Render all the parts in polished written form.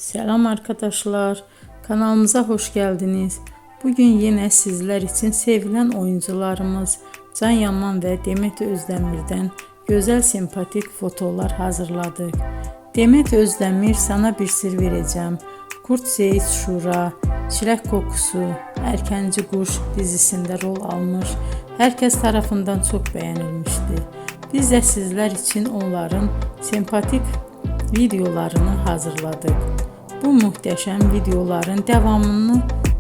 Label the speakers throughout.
Speaker 1: Selam arkadaşlar, kanalımıza hoş geldiniz. Bugün yine sizler için sevilen oyuncularımız Can Yaman ve Demet Özdemir'den güzel sempatik fotolar hazırladık. Demet Özdemir Sana Bir Sır Vereceğim, Kurt Seyit Şura, Çilek Kokusu, Erkenci Kuş dizisinde rol almış. Herkes tarafından çok beğenilmişti. Biz de sizler için onların sempatik videolarını hazırladık. Bu muhteşem videoların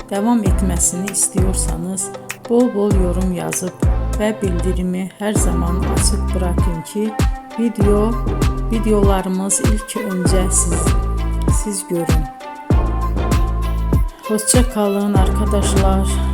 Speaker 1: devam etmesini istiyorsanız bol bol yorum yazıp ve bildirimi her zaman açık bırakın ki videolarımız ilk önce siz görün. Hoşça kalın arkadaşlar.